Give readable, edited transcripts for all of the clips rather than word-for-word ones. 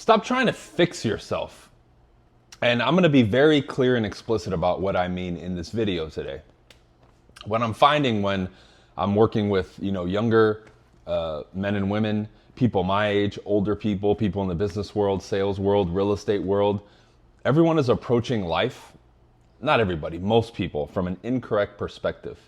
Stop trying to fix yourself. And I'm going to be very clear and explicit about what I mean in this video today. What I'm finding when I'm working with, younger men and women, people my age, older people, people in the business world, sales world, real estate world, everyone is approaching life, not everybody, most people, from an incorrect perspective.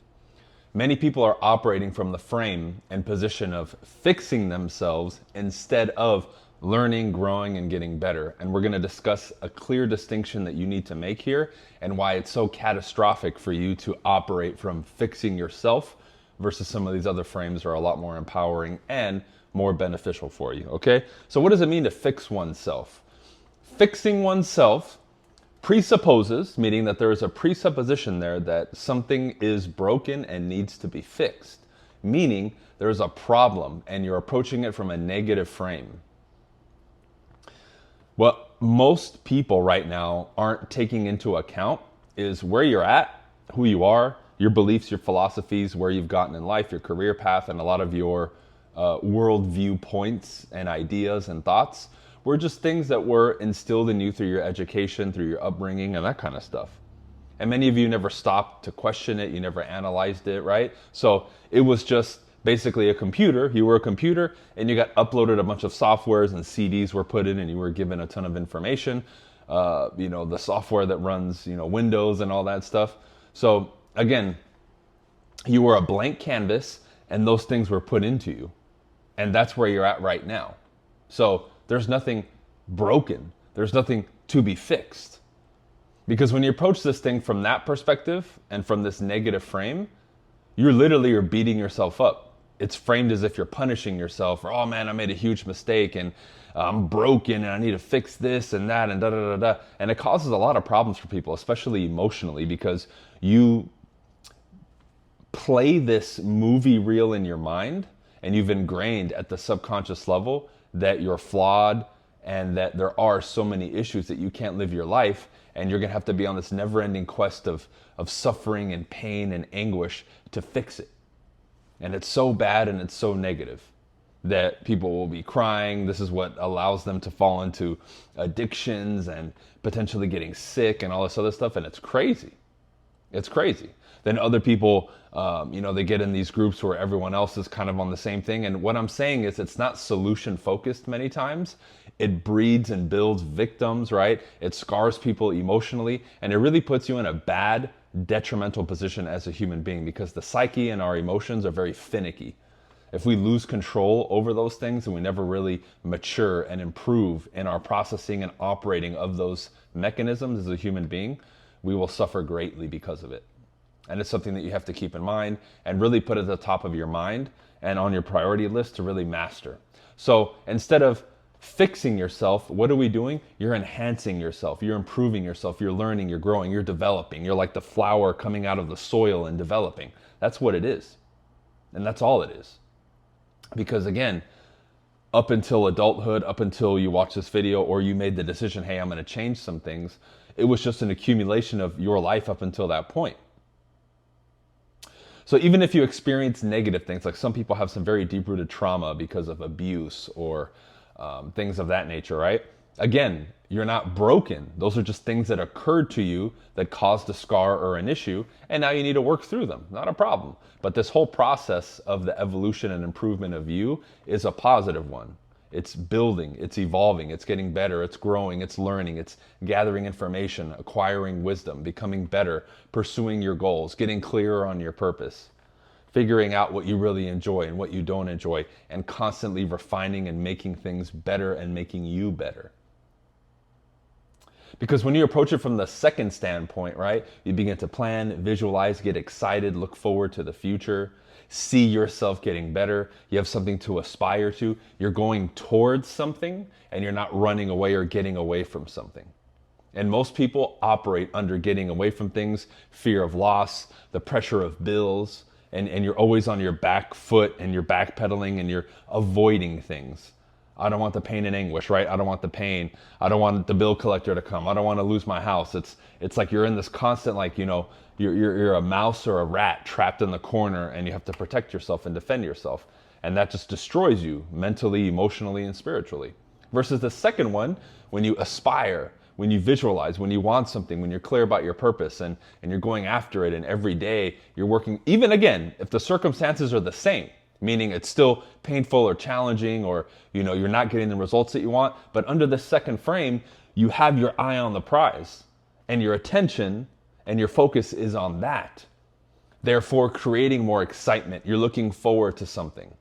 Many people are operating from the frame and position of fixing themselves instead of learning, growing, and getting better. And we're going to discuss a clear distinction that you need to make here and why it's so catastrophic for you to operate from fixing yourself versus some of these other frames are a lot more empowering and more beneficial for you, okay? So what does it mean to fix oneself? Fixing oneself presupposes, meaning that there is a presupposition there that something is broken and needs to be fixed, meaning there's a problem and you're approaching it from a negative frame. What most people right now aren't taking into account is where you're at, who you are, your beliefs, your philosophies, where you've gotten in life, your career path, and a lot of your worldview points and ideas and thoughts were just things that were instilled in you through your education, through your upbringing, and that kind of stuff. And many of you never stopped to question it. You never analyzed it, right? So it was just basically a computer. You were a computer and you got uploaded a bunch of softwares and CDs were put in and you were given a ton of information. The software that runs, Windows and all that stuff. So again, you were a blank canvas and those things were put into you. And that's where you're at right now. So there's nothing broken. There's nothing to be fixed. Because when you approach this thing from that perspective and from this negative frame, you literally are beating yourself up. It's framed as if you're punishing yourself or, oh man, I made a huge mistake and I'm broken and I need to fix this and that and da-da-da-da. And it causes a lot of problems for people, especially emotionally, because you play this movie reel in your mind and you've ingrained at the subconscious level that you're flawed and that there are so many issues that you can't live your life and you're going to have to be on this never-ending quest of suffering and pain and anguish to fix it. And it's so bad and it's so negative that people will be crying. This is what allows them to fall into addictions and potentially getting sick and all this other stuff. And it's crazy. It's crazy. Then other people, they get in these groups where everyone else is kind of on the same thing. And what I'm saying is it's not solution focused many times. It breeds and builds victims, right? It scars people emotionally. And it really puts you in a bad, detrimental position as a human being because the psyche and our emotions are very finicky. If we lose control over those things and we never really mature and improve in our processing and operating of those mechanisms as a human being, we will suffer greatly because of it. And it's something that you have to keep in mind and really put at the top of your mind and on your priority list to really master. So instead of fixing yourself, what are we doing? You're enhancing yourself. You're improving yourself. You're learning. You're growing. You're developing. You're like the flower coming out of the soil and developing. That's what it is. And that's all it is. Because again, up until adulthood, up until you watch this video or you made the decision, hey, I'm going to change some things, it was just an accumulation of your life up until that point. So even if you experience negative things, like some people have some very deep-rooted trauma because of abuse or things of that nature, right? Again, you're not broken. Those are just things that occurred to you that caused a scar or an issue, and now you need to work through them. Not a problem. But this whole process of the evolution and improvement of you is a positive one. It's building, it's evolving, it's getting better, it's growing, it's learning, it's gathering information, acquiring wisdom, becoming better, pursuing your goals, getting clearer on your purpose, figuring out what you really enjoy and what you don't enjoy, and constantly refining and making things better and making you better. Because when you approach it from the second standpoint, right, you begin to plan, visualize, get excited, look forward to the future, see yourself getting better. You have something to aspire to. You're going towards something and you're not running away or getting away from something. And most people operate under getting away from things, fear of loss, the pressure of bills, and you're always on your back foot and you're backpedaling and you're avoiding things. I don't want the pain and anguish, right? I don't want the pain. I don't want the bill collector to come. I don't want to lose my house. It's like you're in this constant, you're a mouse or a rat trapped in the corner and you have to protect yourself and defend yourself. And that just destroys you mentally, emotionally, and spiritually. Versus the second one, when you aspire, when you visualize, when you want something, when you're clear about your purpose and you're going after it, and every day you're working, even again, if the circumstances are the same, meaning it's still painful or challenging, or you're not getting the results that you want, but under the second frame, you have your eye on the prize and your attention and your focus is on that. Therefore, creating more excitement. You're looking forward to something,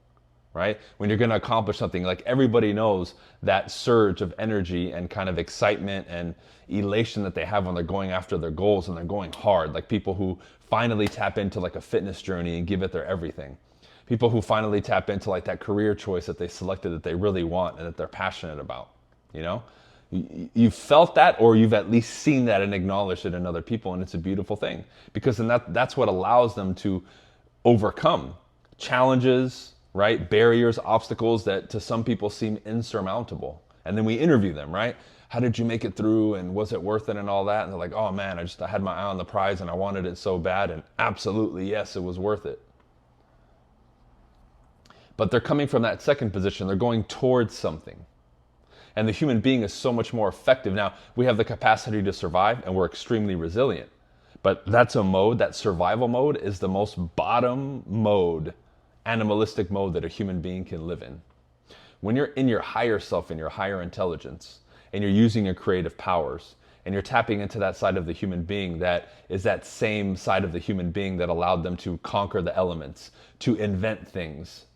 right? When you're going to accomplish something, like everybody knows that surge of energy and kind of excitement and elation that they have when they're going after their goals and they're going hard. Like people who finally tap into like a fitness journey and give it their everything. People who finally tap into like that career choice that they selected that they really want and that they're passionate about, You've felt that, or you've at least seen that and acknowledged it in other people, and it's a beautiful thing, because then that's what allows them to overcome challenges, right? Barriers, obstacles that to some people seem insurmountable. And then we interview them, right? How did you make it through, and was it worth it, and all that? And they're like, oh man, I had my eye on the prize and I wanted it so bad, and absolutely, yes, it was worth it. But they're coming from that second position. They're going towards something. And the human being is so much more effective. Now, we have the capacity to survive and we're extremely resilient. But that's a mode, that survival mode is the most bottom mode, animalistic mode that a human being can live in. When you're in your higher self and your higher intelligence, and you're using your creative powers, and you're tapping into that side of the human being that is that same side of the human being that allowed them to conquer the elements, to invent things,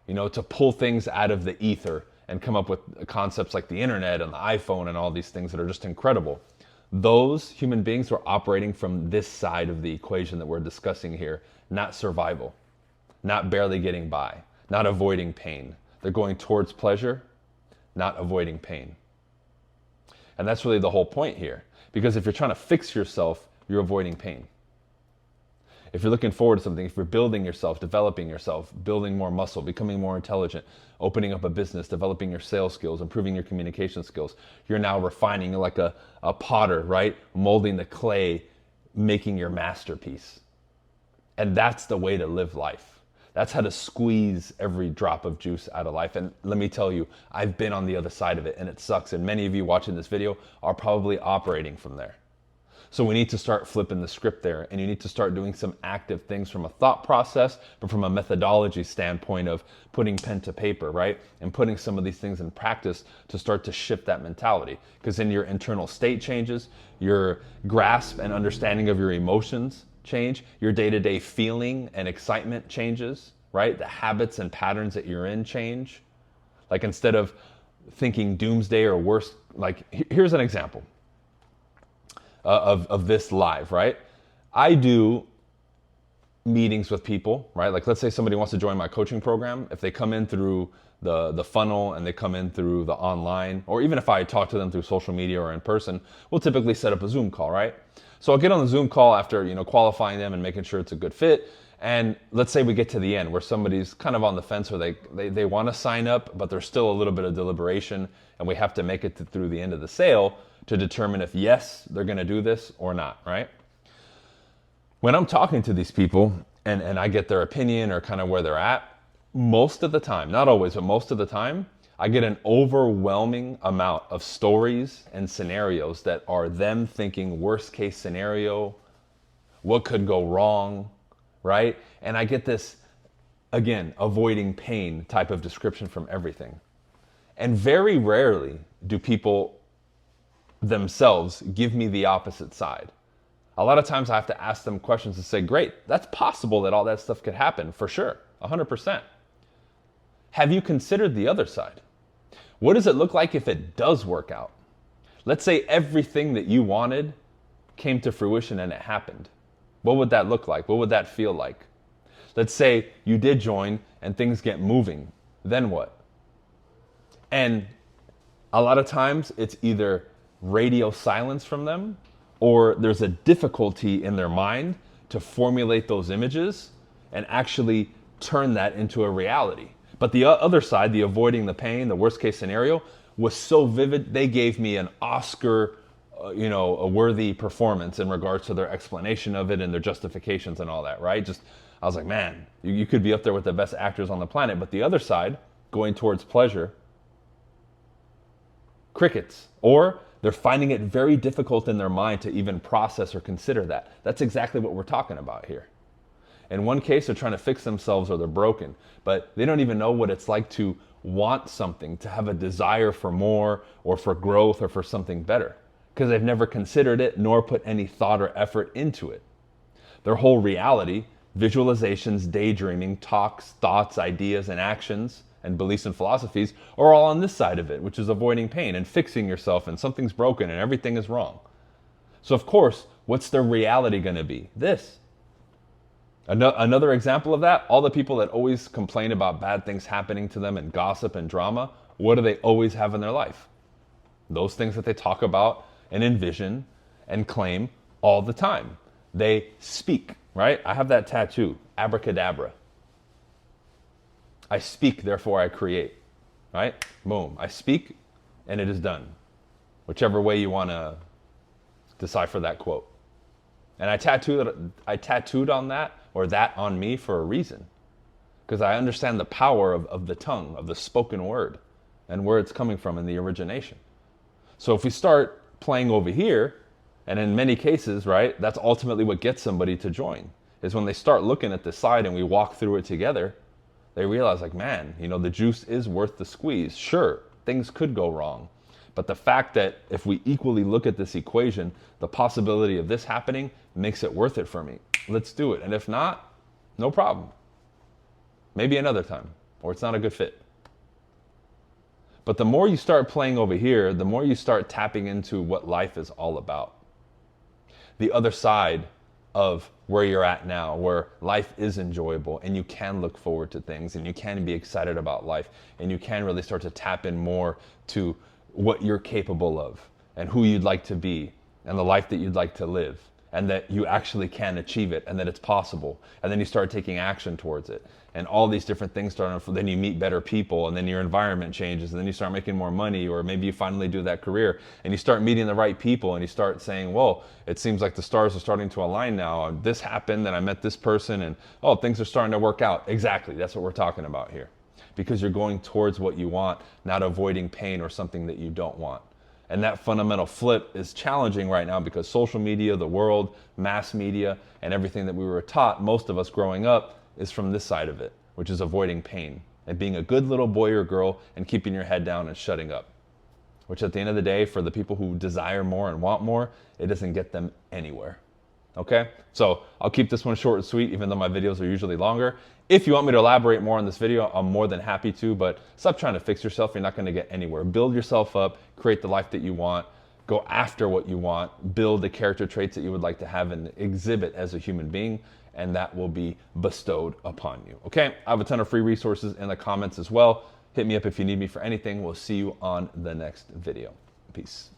to pull things out of the ether, and come up with concepts like the internet and the iPhone and all these things that are just incredible. Those human beings were operating from this side of the equation that we're discussing here, not survival, not barely getting by, not avoiding pain. They're going towards pleasure, not avoiding pain. And that's really the whole point here, because if you're trying to fix yourself, you're avoiding pain. If you're looking forward to something, if you're building yourself, developing yourself, building more muscle, becoming more intelligent, opening up a business, developing your sales skills, improving your communication skills, you're now refining. You're like a potter, right? Molding the clay, making your masterpiece. And that's the way to live life. That's how to squeeze every drop of juice out of life. And let me tell you, I've been on the other side of it, and it sucks. And many of you watching this video are probably operating from there. So we need to start flipping the script there, and you need to start doing some active things from a thought process, but from a methodology standpoint of putting pen to paper, right? And putting some of these things in practice to start to shift that mentality. Because then your internal state changes, your grasp and understanding of your emotions change, your day-to-day feeling and excitement changes, right? The habits and patterns that you're in change. Like instead of thinking doomsday or worse, like here's an example. Of this live, right? I do meetings with people, right? Like let's say somebody wants to join my coaching program. If they come in through the funnel and they come in through the online, or even if I talk to them through social media or in person, we'll typically set up a Zoom call, right? So I'll get on the Zoom call after qualifying them and making sure it's a good fit. And let's say we get to the end where somebody's kind of on the fence, or they want to sign up, but there's still a little bit of deliberation, and we have to make it through the end of the sale to determine if yes, they're going to do this or not, right? When I'm talking to these people and I get their opinion or kind of where they're at, most of the time, not always, but most of the time, I get an overwhelming amount of stories and scenarios that are them thinking worst case scenario, what could go wrong, right? And I get this, again, avoiding pain type of description from everything. And very rarely do people themselves give me the opposite side. A lot of times I have to ask them questions and say, great, that's possible that all that stuff could happen, for sure, 100%. Have you considered the other side? What does it look like if it does work out? Let's say everything that you wanted came to fruition and it happened. What would that look like? What would that feel like? Let's say you did join and things get moving. Then what? And a lot of times it's either radio silence from them, or there's a difficulty in their mind to formulate those images and actually turn that into a reality. But the other side, the avoiding the pain, the worst case scenario, was so vivid, they gave me an Oscar, a worthy performance in regards to their explanation of it and their justifications and all that, right? I was like, man, you could be up there with the best actors on the planet. But the other side, going towards pleasure, Crickets. Or they're finding it very difficult in their mind to even process or consider that. That's exactly what we're talking about here. In one case, they're trying to fix themselves or they're broken, but they don't even know what it's like to want something, to have a desire for more or for growth or for something better, because they've never considered it nor put any thought or effort into it. Their whole reality, visualizations, daydreaming, talks, thoughts, ideas, and actions, and beliefs and philosophies are all on this side of it, which is avoiding pain and fixing yourself, and something's broken and everything is wrong. So of course, what's their reality going to be? This. Another example of that, all the people that always complain about bad things happening to them and gossip and drama, what do they always have in their life? Those things that they talk about and envision and claim all the time. They speak, right? I have that tattoo, abracadabra. I speak, therefore I create, right? Boom. I speak and it is done. Whichever way you want to decipher that quote. And I tattooed on that, or that on me, for a reason. Because I understand the power of the tongue, of the spoken word, and where it's coming from in the origination. So if we start playing over here, and in many cases, right, that's ultimately what gets somebody to join, is when they start looking at this side and we walk through it together, they realize, like, man, you know, the juice is worth the squeeze. Sure, things could go wrong. But the fact that if we equally look at this equation, the possibility of this happening makes it worth it for me. Let's do it. And if not, no problem. Maybe another time, or it's not a good fit. But the more you start playing over here, the more you start tapping into what life is all about. The other side of where you're at now, where life is enjoyable and you can look forward to things and you can be excited about life and you can really start to tap in more to what you're capable of and who you'd like to be and the life that you'd like to live, and that you actually can achieve it and that it's possible. And then you start taking action towards it. And all these different things start, then you meet better people, and then your environment changes, and then you start making more money, or maybe you finally do that career and you start meeting the right people and you start saying, well, it seems like the stars are starting to align now. This happened and I met this person and oh, things are starting to work out. Exactly. That's what we're talking about here. Because you're going towards what you want, not avoiding pain or something that you don't want. And that fundamental flip is challenging right now because social media, the world, mass media, and everything that we were taught, most of us growing up, is from this side of it, which is avoiding pain and being a good little boy or girl and keeping your head down and shutting up. Which at the end of the day, for the people who desire more and want more, it doesn't get them anywhere. Okay? So I'll keep this one short and sweet, even though my videos are usually longer. If you want me to elaborate more on this video, I'm more than happy to, but stop trying to fix yourself. You're not going to get anywhere. Build yourself up, create the life that you want, go after what you want, build the character traits that you would like to have and exhibit as a human being, and that will be bestowed upon you. Okay? I have a ton of free resources in the comments as well. Hit me up if you need me for anything. We'll see you on the next video. Peace.